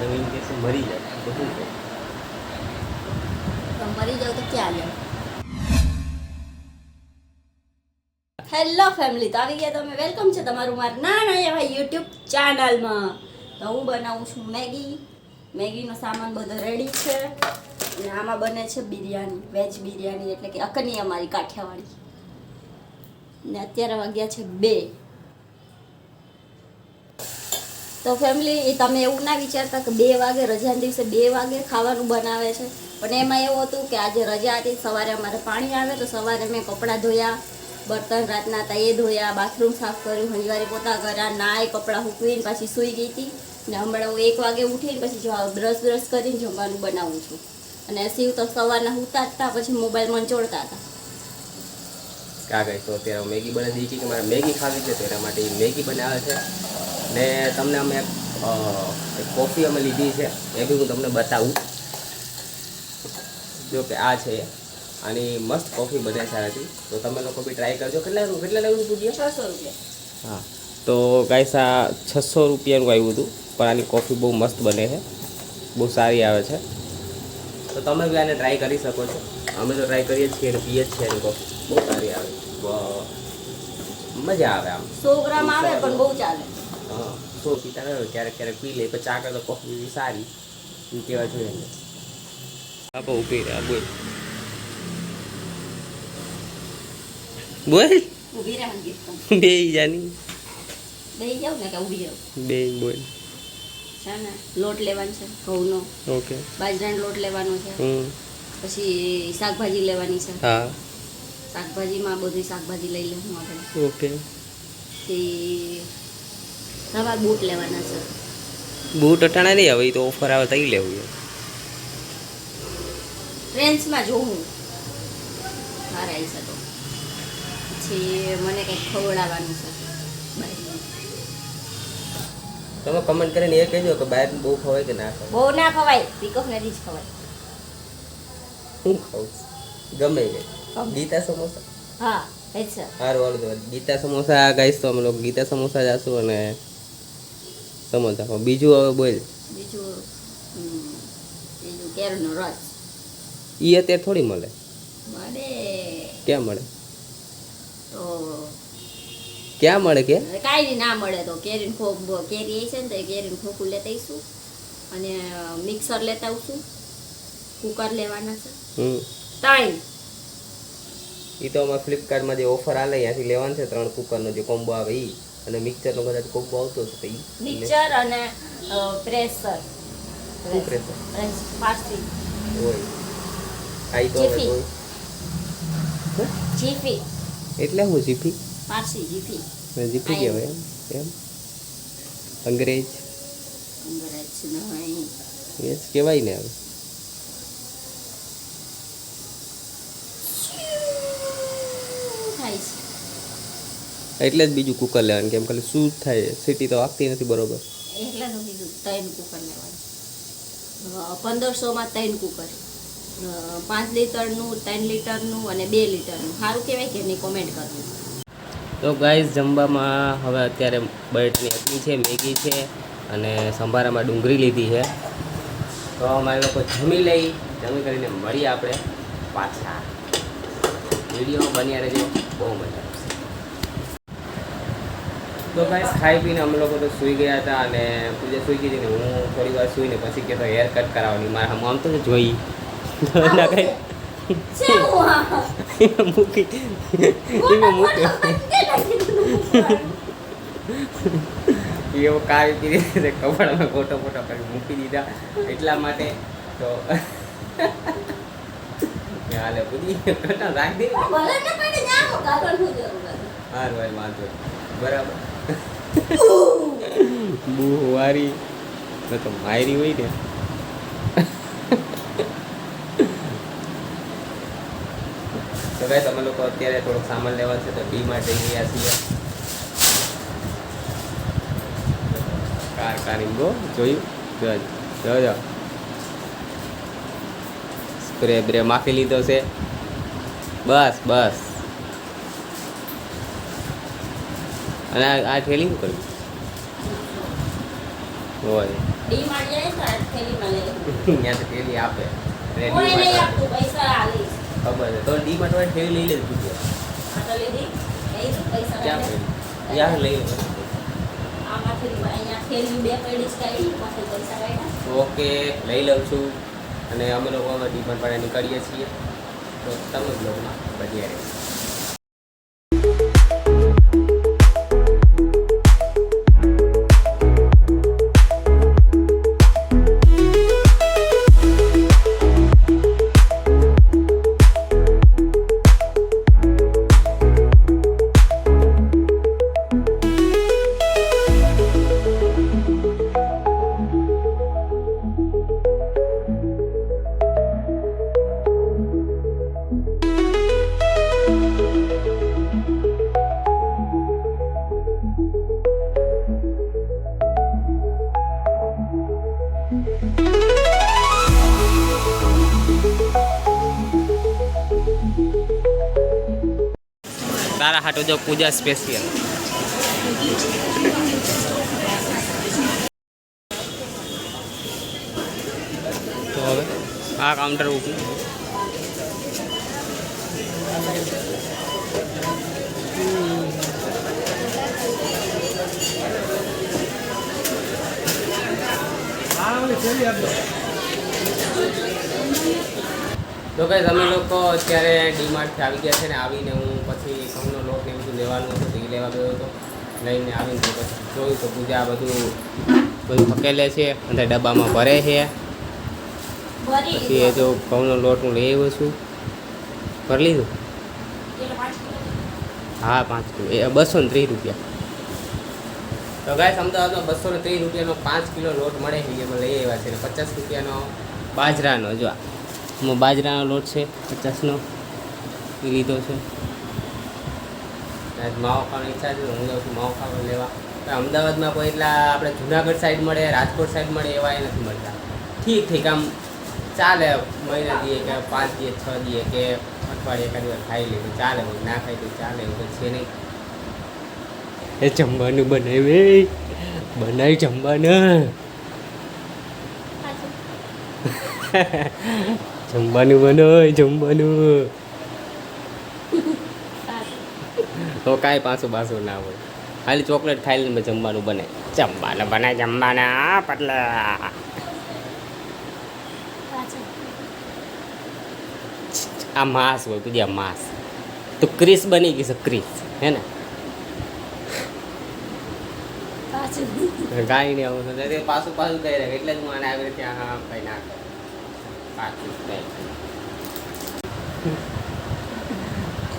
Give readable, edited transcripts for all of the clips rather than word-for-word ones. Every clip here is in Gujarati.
તમે એમ કહેશો મરી જાય તો શું કહો? તો મરી જાવ તો ક્યાં જાવ? હેલો ફેમિલી, તો આવી ગયા તમે. વેલકમ છે તમારું મારા નાના એવા યુટ્યુબ ચેનલમાં. તો હું બનાવું છું મેગીનો સામાન બધો રેડી છે અને આમાં બને છે બિરયાની, વેજ બિરયાની, એટલે કે અકની અમારી કાઠિયાવાડી. ને અત્યારે વાગ્યા છે 2. તો ફેમિલી, તમે એવું ના વિચારતા કે 2 વાગે રજાના દિવસે 2 વાગે ખાવાનું બનાવે છે, પણ એમાં એવું હતું કે આજે રજા હતી. સવારે અમારે પાણી આવે તો સવારે મેં કપડાં ધોયા, બર્તન રાતના હતા એ ધોયા, બાથરૂમ સાફ કર્યું, હંજવારી પોતા કર્યા, નાય કપડાં સૂકવીને પાછી સૂઈ ગઈ હતી. ને હમણાં હું 1 વાગે ઉઠીને પછી બ્રશ કરીને જમવાનું બનાવું છું. અને શિવ તો સવારના ઉતા હતા, પછી મોબાઈલ મંચોડતા હતા. કાગળ તો અત્યારે મેગી બનાવી દીધી કે મારે મેગી ખાવી છે, તો એના માટે મેગી બનાવે છે. ને તમને અમે એક કોફી અમે લીધી છે, એ બી હું તમને બતાવું. જો કે આ છે, આની મસ્ત કોફી બને છે આનાથી, તો તમે લોકો બી ટ્રાય કરજો. કેટલા લેવું હતું? 600 રૂપિયા. હા, તો ગાઈસ આ 600 રૂપિયાનું આવ્યું હતું, પણ આની કોફી બહુ મસ્ત બને છે, બહુ સારી આવે છે. તો તમે બી આને ટ્રાય કરી શકો છો. અમે તો ટ્રાય કરીએ જ છીએ અને પીએ જ છીએ. એની કોફી બહુ સારી આવે, મજા આવે. આમ 100 ગ્રામ આવે પણ બહુ ચાલે. હા, 100 પીતા રહ્યો ક્યારેક પી લે, પછી આગળ તો કોફી સારી એ કહેવા જોઈએ. આપો ઉભી રહ્યા, બોલ બોલ ઊભી રહે મંદિર બે જાની બેહી જાવ ને કે ઊભી રહો. બે બોલ. છે ને લોટ લેવાનો છે ઘઉંનો, ઓકે. બાજરાનો લોટ લેવાનો છે, પછી શાકભાજી લેવાની છે. હા, શાકભાજીમાં બધી શાકભાજી લઈ લઉં આપણે. ઓકે. પછી રવા બૂટ લેવાના છે. બૂટ અટાણા નહીં આવે, એ તો ઓફર આવે તઈ લેવું. ટ્રેન્ડ્સમાં જોઉં મારા આવી શકો. પછી મને કંઈક ખવડાવવાનું છે બહારનું. તમે કમેન્ટ કરીને એ કહેજો કે બહાર બહુ ખવાય કે ના ખવાય. બહુ ના ખવાય, પીકઅપ નથી જ ખવાય. હું ખાઉં ગમે ગઈ. ગીતા સમોસા. હા એ છે. સારું હાલો, ગીતા સમોસા ગાઈશ. તો અમે લોકો ગીતા સમોસા જાશું અને સમોસા. બીજું હવે બોલ. બીજું કેરનો રસ એ અત્યારે થોડી મળે. મળે ક્યાં મળે? તો ક્યાં મળે કે? કાંઈ નહીં, ના મળે તો કેરી છે ને, તો એ કેરીનું ખોખું લેતા આવીશું અને મિક્સર લેતા આવશું. કુકર લેવાના છે 3. એ તો અમારે ફ્લિપકાર્ટમાં જે ઓફર આવે ત્યાંથી લેવાનું છે. 3 કુકરનો જે કોમ્બો આવે એ, અને મિક્સરનો કદાચ કોમ્બો આવતો હશે તો એ. મિક્સર અને પ્રેશર. શું પ્રેશર પારસી હોય? આ તો હવે કોઈ જીફી એટલે હું જીપી પારસી જીફી જીપી કહેવાય એમ અંગ્રેજ નહીં. યસ કહેવાય ને. હવે થાય છે એટલે જ બીજું કુકર લેવાનું, કેમ ખાલી શું થાય, સીટી તો આપતી નથી બરોબર. એટલે તો કીધું 3 કુકર લેવાનું. 1500માં 3 કુકર, 5 લીટરનું, 3 લીટરનું અને 2 લીટરનું. સારું કહેવાય કે નહીં? કોમેન્ટ કરવું. તો ગાઈસ, જમવામાં હવે અત્યારે બટેટાની ચટણી છે, મેગી છે અને સંભારામાં ડુંગળી લીધી છે. તો અમારે લોકો જમી કરીને મળીએ આપણે પાછા. વિડીયો બન્યા રહેજો, બહુ મજા આવશે. તો ગાઈસ, ખાઈ પીને અમે લોકો તો સૂઈ ગયા હતા અને પૂજા સૂઈ ગઈ હતી ને હું થોડી વાર સૂઈને પછી કહેતો હેર કટ કરાવવાની. મારે આમ આમ તો જોઈ ના કઈ મૂકી એવો કાવી પીધી કપડામાં ફોટો કરી મૂકી દીધા. એટલા માટે તો હાલે બધી ઘટના રાખી દે. હારું ભાઈ, વાંધો બરાબર. બહુ વારી તો માયરી હોય ને. તો ગાઈસ, અમે લોકો અત્યારે થોડોક સામાન લેવા છે, તો ડી માટે ગયા છીએ. કારિંગો જોયું? જો સ્પ્રે બ્રે માખી લીધો છે. બસ અને આ ઠેલી શું કર્યું હોય? ડીમાર્ટ જાય તો આ થેલીમાં લઈ લે. ત્યાંથી થેલી આપે અને કોઈ નહીં ડીમાર્ટ આપતું, પૈસા આલીશ. ખબર છે તો ડીમાર્ટ વાળી થેલી લઈ લેજો ભૂજ્યા આ તો લીધી, લઈ લીધી, પૈસા ક્યાં લઈ લે. થેલી યાર લઈ લો આમાંથી અહીંયા થેલી બે પડી જ કાઢી, એમાંથી પૈસા કાઢ્યા. ઓકે લઈ લઉં છું અને અમે લોકો હવે ડીમાર્ટ વાળા નીકળીએ છીએ તો તમે બ્લોગમાં બધી રહે તારા હાટો જો પૂજા સ્પેશિયલ તો હવે આ કાઉન્ટર ઊભું તો કઈ અમે લોકો અત્યારે ડીમાર્ટથી આવી ગયા છે ને આવીને હું પછી ઘઉંનો લોટ ને એ બધું લેવાનું હતું તો એ લેવા ગયો હતો લઈને આવીને તો પછી જોયું તો પૂજા બધું હકેલે છે અને ડબ્બામાં ભરે છે ભરી પછી એ જો ઘઉંનો લોટ હું લઈ આવ્યો છું ભરી લીધું એટલે 5 કિલો. હા 5 કિલો એ 230 રૂપિયા તો ગાઈસ અમદાવાદમાં 230 રૂપિયાનો 5 કિલો લોટ મળે છે એમાં લઈ આવ્યા છે અને 50 રૂપિયાનો બાજરાનો જો આમાં બાજરાનો લોટ છે 50નો એ લીધો છે આજ માવો ખાવાની ઈચ્છા છે તો હું જાઉં છું માવો ખાવા લેવા તો અમદાવાદમાં કોઈ એટલા આપણે જુનાગઢ સાઈડ મળે રાજકોટ સાઈડ મળે એવા એ નથી મળતા ઠીક ઠીક આમ ચાલે મહિના દીએ કે 5 દીએ 6 દીએ કે અઠવાડિયે એકાદ વાર ખાઈ લે તો ચાલે હોય ના ખાઈ તો ચાલે એવું તો છે નહીં એ જમવાનું બનાવી જમવાનું જમવાનું બનાય તો કાંઈ પાછું ના હોય ખાલી ચોકલેટ ખાઈ લઈને જમવાનું બને જમવાના પટલા આ માંસ હોય કુદી આ માંસ તો ક્રિસ બની ગઈ છે ક્રિસ હે ને ગાય ને આવું થશે પાછું કહી રહે એટલે જ હું આને આવી રીતે હા કંઈ ના કરું પાછું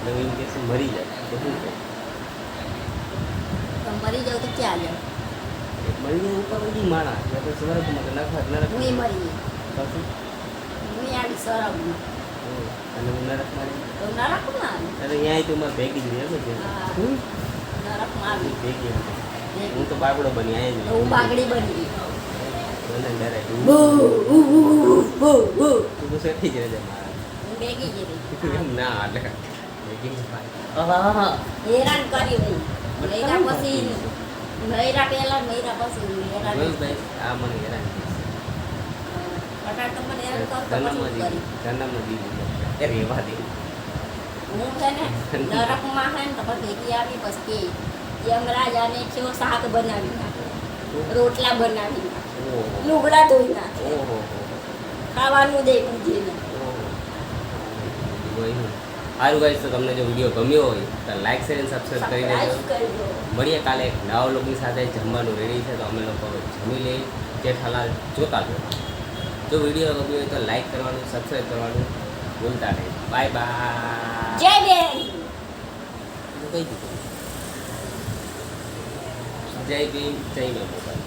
નવીન કે મરી જાય તો શું કહે તો મરી જાવ તો ક્યાં જાવ? મરી જાય ઉપર બધી માણા એટલે સ્વર્ગમાં નરક હું મરી ગઈ, પછી હું આવી સરગમાં. અને હું નરકમાં તો નરકમાં આવી. અરે અહીંયા તો મારે ભેગી જ રહે છે હા. નરકમાં આવી. ભેગી હતી. હું તો બાબડો બની તો હું બાગડી બની ગઈ. મને ડરે બહુ, બહુ. તું તો સેઠી જ રહેજે મારા હું ભેગી જ રહી. એમ ના એટલે ભેગી જ ભાઈ હેરાન કરી રહી. મહિના પછી મહિના પહેલા મહિના પછી હેરાન ભાઈ આ મને હેરાન અટાણ તો મને હેરાન કરતો પછી કરી. જન્મ દીધું એ રેવા દે હું છે ને નરકમાં છે ને તો પછી ભેગી આવી પછી કે યમરાજાને કેવો શાક બનાવી નાખે, રોટલા બનાવી નાખે, ઓહો લુગડા ધોઈ નાખે, ઓહો ખાવાનું દે પૂજીને. સારું ગાઈસ તો તમને જો વિડીયો ગમ્યો હોય તો લાઈક શેર અને સબસ્ક્રાઈબ કરી દેજો સબસ્ક્રાઇબ કરજો. મળીએ કાલે એક નવા લોકોની સાથે જમવાનું રેડી છે તો અમે લોકો હવે જમી લઈએ જેઠાલાલ જોતા જો વિડીયો ગમ્યો હોય તો લાઈક કરવાનું સબસ્ક્રાઈબ કરવાનું ભૂલતા નહીં બાય બાય જય બેન. કઈ દીધું જય ભીમ જય મા મોબાઈલ